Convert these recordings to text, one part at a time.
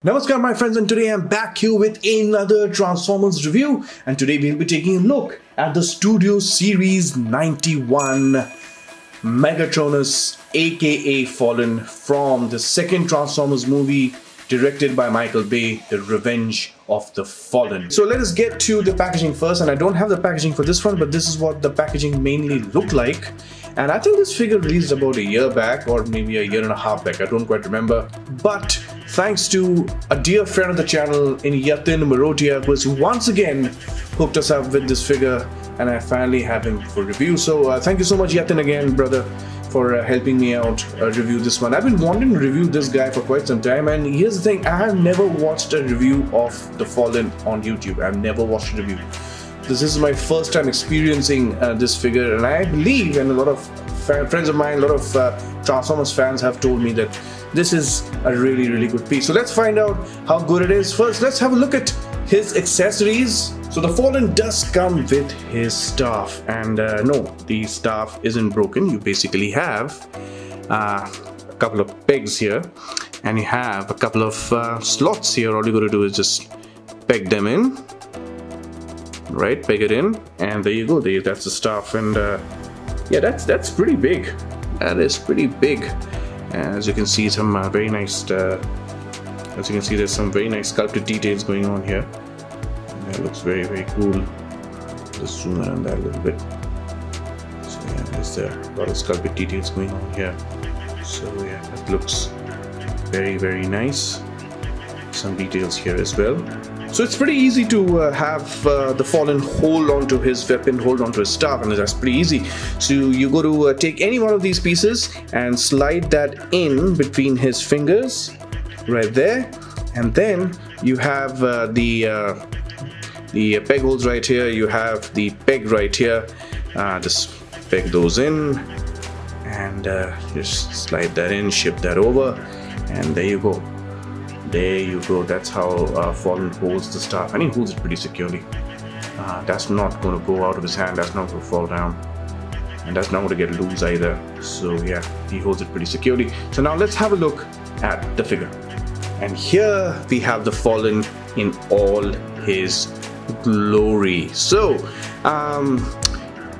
Namaskar my friends, and today I'm back here with another Transformers review, and today we'll be taking a look at the Studio Series 91 Megatronus aka Fallen from the second Transformers movie directed by Michael Bay, The Revenge of the Fallen. So let us get to the packaging first, and I don't have the packaging for this one, but this is what the packaging mainly looked like. And I think this figure released about a year back, or maybe a year and a half back, I don't quite remember. But thanks to a dear friend of the channel in Yatin Marotia, who has once again hooked us up with this figure, and I finally have him for review. So thank you so much, Yatin, again, brother, for helping me out review this one. I've been wanting to review this guy for quite some time, and here's the thing, I have never watched a review of The Fallen on YouTube. I've never watched a review. This is my first time experiencing this figure, and I believe, and a lot of friends of mine, a lot of Transformers fans have told me that this is a really good piece. So let's find out how good it is. First, let's have a look at his accessories. So the Fallen does come with his staff, and no, the staff isn't broken. You basically have a couple of pegs here, and you have a couple of slots here. All you gotta do is just peg them in. Right, peg it in, and there you go. That's the staff, and yeah, that's pretty big. That is pretty big. As you can see, some very nice. As you can see, there's some very nice sculpted details going on here. And it looks very cool. Just zoom in on that a little bit. So yeah, there's a lot of sculpted details going on here. So yeah, that looks very nice. Some details here as well. So it's pretty easy to have the Fallen hold on to his weapon, hold on to his staff, and that's pretty easy. So you go to take any one of these pieces and slide that in between his fingers, right there, and then you have the peg holes right here. You have the peg right here. Just peg those in, and just slide that in, ship that over, and there you go. There you go. That's how Fallen holds the staff, and he holds it pretty securely. That's not going to go out of his hand. That's not going to fall down, and that's not going to get loose either. So yeah, he holds it pretty securely. So now let's have a look at the figure. And here we have the Fallen in all his glory. So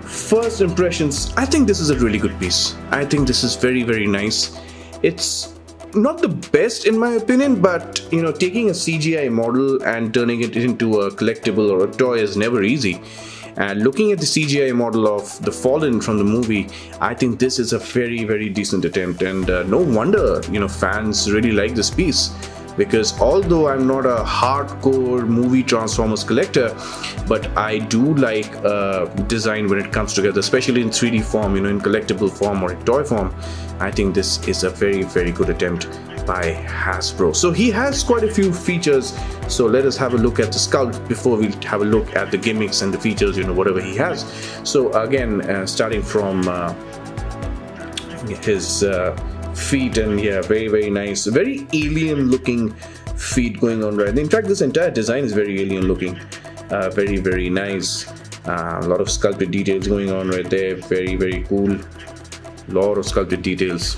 first impressions, I think this is a really good piece. I think this is very nice. It's not the best in my opinion, but you know, taking a CGI model and turning it into a collectible or a toy is never easy. And looking at the CGI model of the Fallen from the movie, I think this is a very decent attempt, and no wonder, you know, fans really like this piece. Because although I'm not a hardcore movie Transformers collector, but I do like design when it comes together, especially in 3D form, you know, in collectible form or in toy form. I think this is a very good attempt by Hasbro. So he has quite a few features. So let us have a look at the sculpt before we have a look at the gimmicks and the features, you know, whatever he has. So again, starting from his feet, and yeah, very nice, very alien looking feet going on right. In fact, this entire design is very alien looking, very nice. A lot of sculpted details going on right there. Very cool. Lot of sculpted details,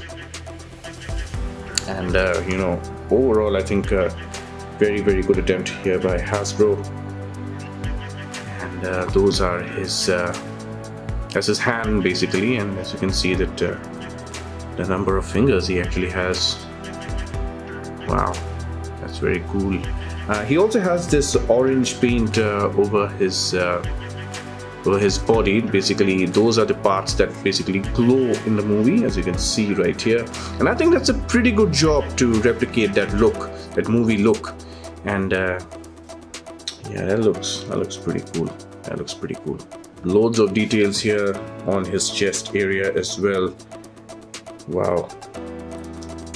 and you know, overall I think very good attempt here by Hasbro. And those are his that's his hand basically, and as you can see that the number of fingers he actually has. Wow, that's very cool. He also has this orange paint over his body. Basically, those are the parts that basically glow in the movie, as you can see right here. And I think that's a pretty good job to replicate that look, that movie look. And yeah, that looks pretty cool. That looks pretty cool. Loads of details here on his chest area as well. Wow,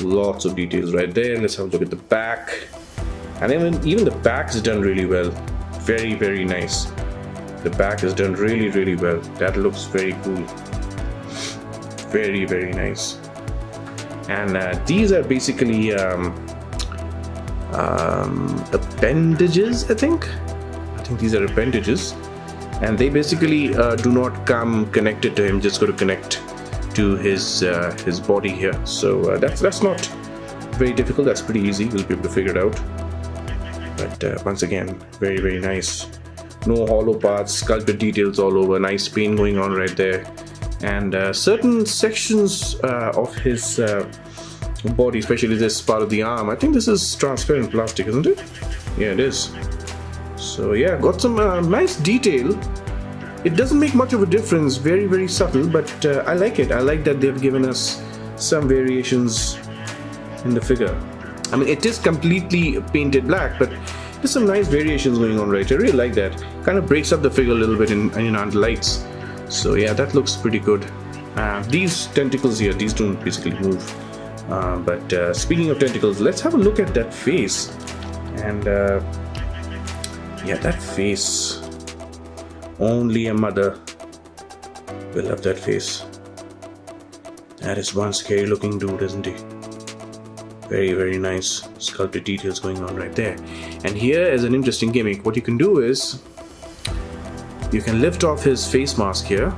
lots of details right there. Let's have a look at the back, and even the back is done really well. Very nice. The back is done really well. That looks very cool. Very nice. And these are basically appendages. I think these are appendages, and they basically do not come connected to him. Just got to connect to his body here. So that's not very difficult. That's pretty easy. We'll be able to figure it out. But once again, very, very nice. No hollow parts, sculpted details all over. Nice paint going on right there. And certain sections of his body, especially this part of the arm, I think this is transparent plastic, isn't it? Yeah, it is. So yeah, got some nice detail. It doesn't make much of a difference, very, very subtle, but I like it. I like that they've given us some variations in the figure. I mean, it is completely painted black, but there's some nice variations going on right here. I really like that. Kind of breaks up the figure a little bit in under lights. So yeah, that looks pretty good. These tentacles here, these don't basically move. But speaking of tentacles, let's have a look at that face. And yeah, that face. Only a mother will love that face. That is one scary looking dude, isn't he? Very, very nice sculpted details going on right there. And here is an interesting gimmick. What you can do is you can lift off his face mask here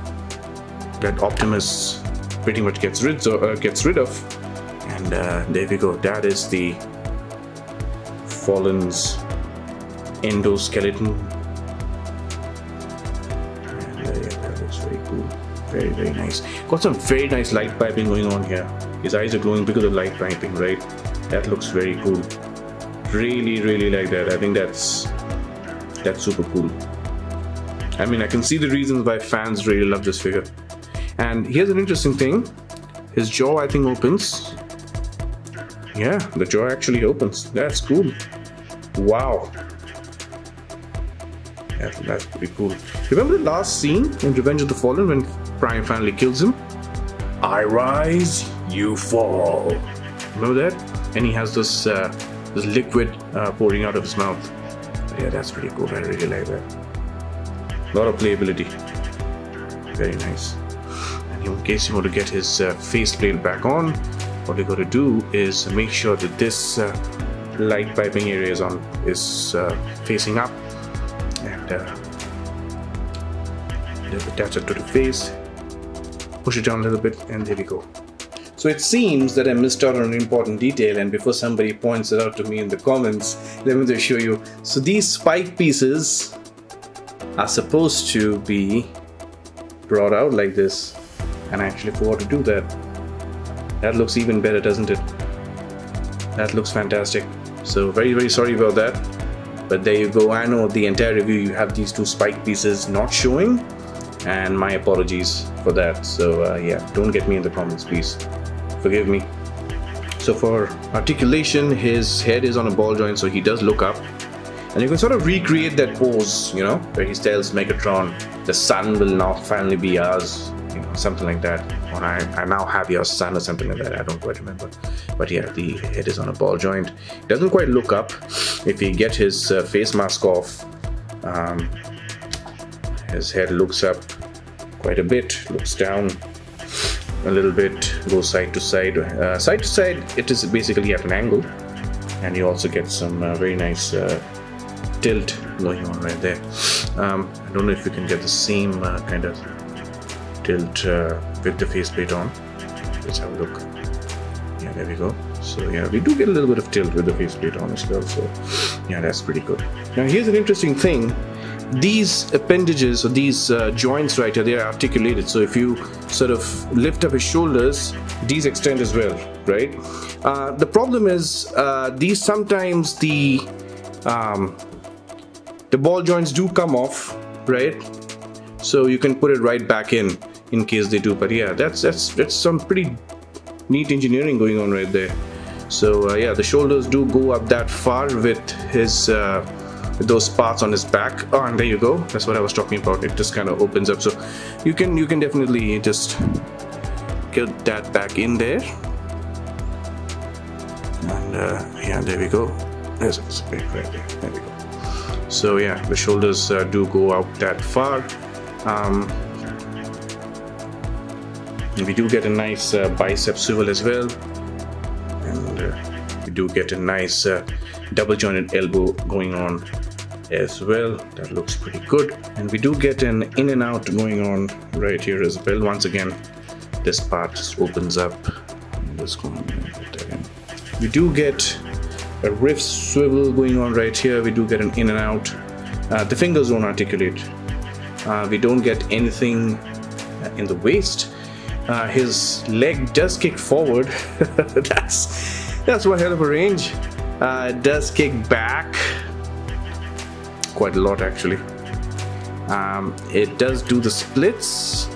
that Optimus pretty much gets rid of, and there we go. That is the Fallen's endoskeleton. And yeah, that looks very cool. Very, very nice. Got some very nice light piping going on here. His eyes are glowing because of light piping, right? That looks very cool. Really, really like that. I think that's super cool. I mean, I can see the reasons why fans really love this figure. And here's an interesting thing. His jaw, I think, opens. Yeah, the jaw actually opens. That's cool. Wow. That's pretty cool. Remember the last scene in Revenge of the Fallen when Prime finally kills him? I rise, you fall. Remember that? And he has this liquid pouring out of his mouth. Yeah, that's pretty cool. I really like that. A lot of playability. Very nice. And in case you want to get his faceplate back on, what you got to do is make sure that this light piping area is facing up, and attach it to the face. Push it down a little bit, and there we go. So it seems that I missed out on an important detail, and before somebody points it out to me in the comments, let me just show you. So these spike pieces are supposed to be brought out like this, and I actually forgot to do that. That looks even better, doesn't it? That looks fantastic. So very, very sorry about that, but there you go. I know the entire review you have these two spike pieces not showing, and my apologies for that. So yeah, don't get me in the comments, please. Forgive me. So for articulation, his head is on a ball joint, so he does look up. And you can sort of recreate that pose, you know, where he tells Megatron, the sun will now finally be ours, you know, something like that. Or I now have your son, or something like that. I don't quite remember. But yeah, the head is on a ball joint. It doesn't quite look up. If we get his face mask off, his head looks up quite a bit, looks down a little bit, goes side to side. Side to side, it is basically at an angle. And you also get some very nice tilt going on right there. I don't know if you can get the same kind of tilt with the faceplate on. Let's have a look. Yeah, there we go. So yeah, we do get a little bit of tilt with the faceplate on as well. So yeah, that's pretty good. Now here's an interesting thing. These appendages, or these joints right here, they are articulated. So if you sort of lift up his shoulders, these extend as well, right? The problem is these sometimes the ball joints do come off, right? So you can put it right back in case they do. But yeah, that's some pretty neat engineering going on right there. So yeah, the shoulders do go up that far with his with those parts on his back. Oh, and there you go. That's what I was talking about. It just kind of opens up. So you can definitely just get that back in there. And yeah, there we go. There's a bit right there. There we go. So yeah, the shoulders do go out that far. We do get a nice bicep swivel as well, and we do get a nice double jointed elbow going on as well. That looks pretty good. And we do get an in and out going on right here as well. Once again, this part just opens up. I'm just going to put that in. we do get a rift swivel going on right here. We do get an in and out. The fingers don't articulate. We don't get anything in the waist. His leg does kick forward. that's one hell of a range. It does kick back quite a lot actually. It does do the splits.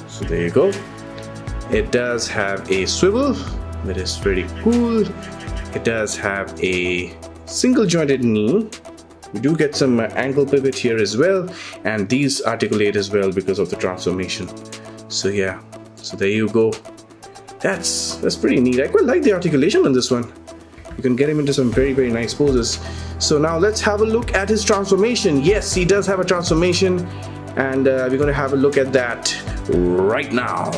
So there you go. It does have a swivel, that is pretty cool. It does have a single jointed knee. We do get some ankle pivot here as well, and these articulate as well because of the transformation. So yeah, so there you go. That's pretty neat. I quite like the articulation on this one. You can get him into some very, very nice poses. So now let's have a look at his transformation. Yes, he does have a transformation, and we're going to have a look at that right now.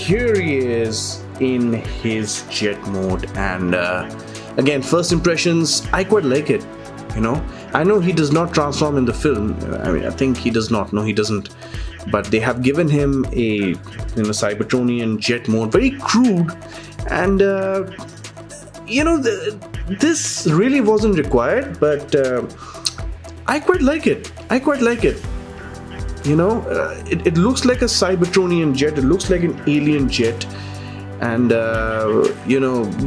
Here he is in his jet mode, and again, first impressions, I quite like it. You know, I know he does not transform in the film. I mean, I think he does not. No, he doesn't. But they have given him a Cybertronian jet mode, very crude, and this really wasn't required, but I quite like it. I quite like it. You know, it looks like a Cybertronian jet. It looks like an alien jet, and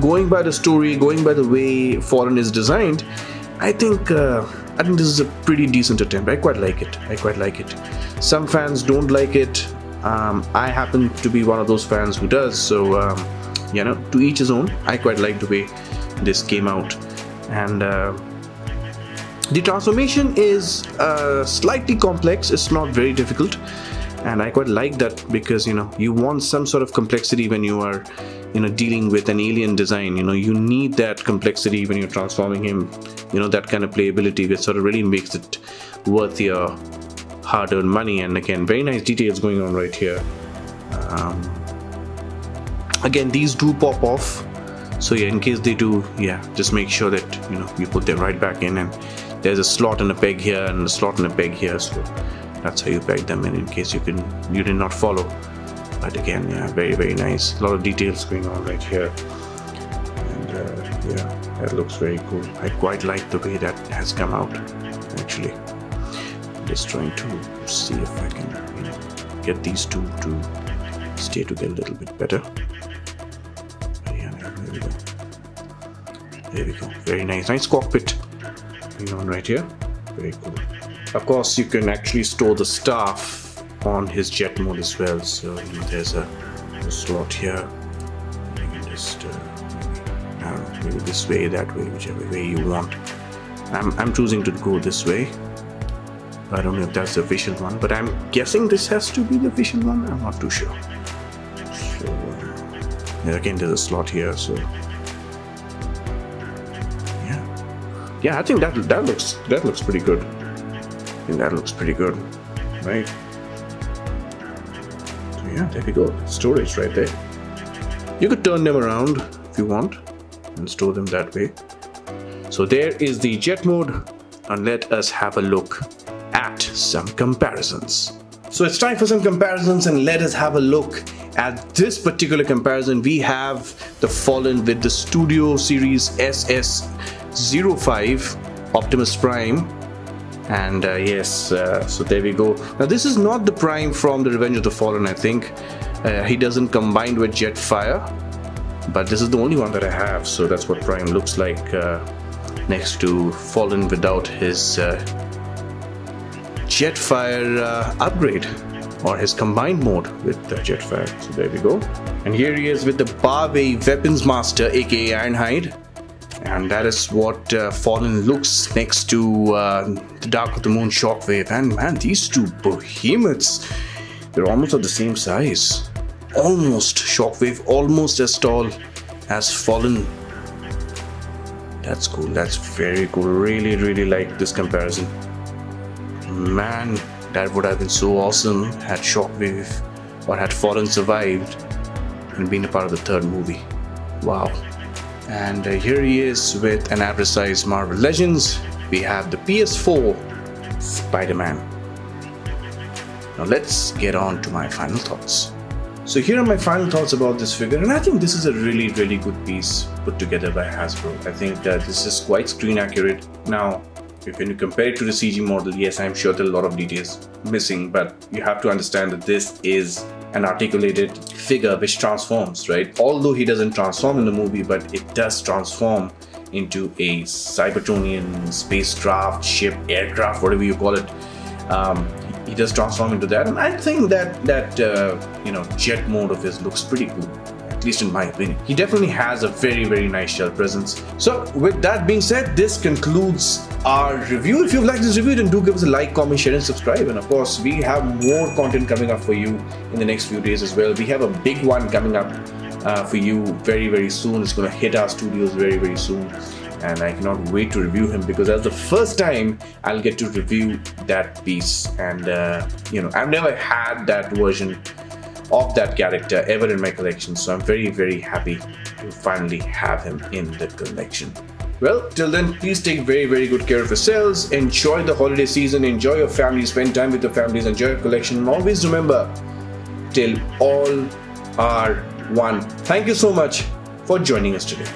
going by the story, going by the way Fallen is designed, I think this is a pretty decent attempt. I quite like it. I quite like it. Some fans don't like it. I happen to be one of those fans who does. So to each his own. I quite like the way this came out, and the transformation is slightly complex. It's not very difficult, and I quite like that, because you want some sort of complexity when you are dealing with an alien design. You need that complexity when you're transforming him. That kind of playability, which sort of really makes it worth your hard-earned money. And again, very nice details going on right here. Again, these do pop off, so yeah, in case they do, yeah, just make sure that you put them right back in, and there's a slot and a peg here and a slot and a peg here, so that's how you peg them in case you did not follow. But again, yeah, very, very nice. A lot of details going on right here, and yeah, that looks very cool. I quite like the way that has come out, actually. I'm just trying to see if I can get these two to stay together a little bit better. Yeah, there we go. There we go. Very nice. Nice cockpit going on right here. Very cool. Of course, you can actually store the staff on his jet mode as well. So there's a slot here. You can just I don't know, maybe this way, that way, whichever way you want. I'm choosing to go this way. I don't know if that's the official one, but I'm guessing this has to be the official one. I'm not too sure. So Again, there's a slot here, so yeah, I think that looks pretty good. I think that looks pretty good, right? So yeah, there we go. Storage right there. You could turn them around if you want and store them that way. So there is the jet mode, and let us have a look at some comparisons. So it's time for some comparisons, and let us have a look at this particular comparison. We have the Fallen with the Studio Series SS05 Optimus Prime, and yes, so there we go. Now this is not the Prime from the Revenge of the Fallen. I think he doesn't combine with Jetfire, but this is the only one that I have. So that's what Prime looks like next to Fallen without his Jetfire upgrade, or his combined mode with the Jetfire. So there we go. And here he is with the Barway Weapons Master, aka Ironhide. And that is what Fallen looks next to the Dark of the Moon Shockwave. And man, these two behemoths, they're almost of the same size. Almost. Shockwave almost as tall as Fallen. That's cool. That's very cool. Really like this comparison. Man, that would have been so awesome had Shockwave or had Fallen survived and been a part of the third movie. Wow. And here he is with an average size Marvel Legends. We have the PS4 Spider-Man. Now let's get on to my final thoughts. So here are my final thoughts about this figure, and I think this is a really good piece put together by Hasbro. I think that this is quite screen accurate. Now, when you compare it to the CG model, yes, I'm sure there are a lot of details missing, but you have to understand that this is an articulated figure which transforms, right? Although he doesn't transform in the movie, but it does transform into a Cybertronian spacecraft, ship, aircraft, whatever you call it. He does transform into that, and I think that you know, jet mode of his looks pretty cool, at least in my opinion. He definitely has a very nice shell presence. So with that being said, this concludes our review. If you've liked this review, then do give us a like, comment, share and subscribe. And of course, we have more content coming up for you in the next few days as well. We have a big one coming up for you very soon. It's going to hit our studios very soon, and I cannot wait to review him, because that's the first time I'll get to review that piece. And you know, I've never had that version of that character ever in my collection, so I'm very happy to finally have him in the collection. Well, till then, please take very good care of yourselves. Enjoy the holiday season, enjoy your family, spend time with your families, enjoy your collection, and always remember, till all are one. Thank you so much for joining us today.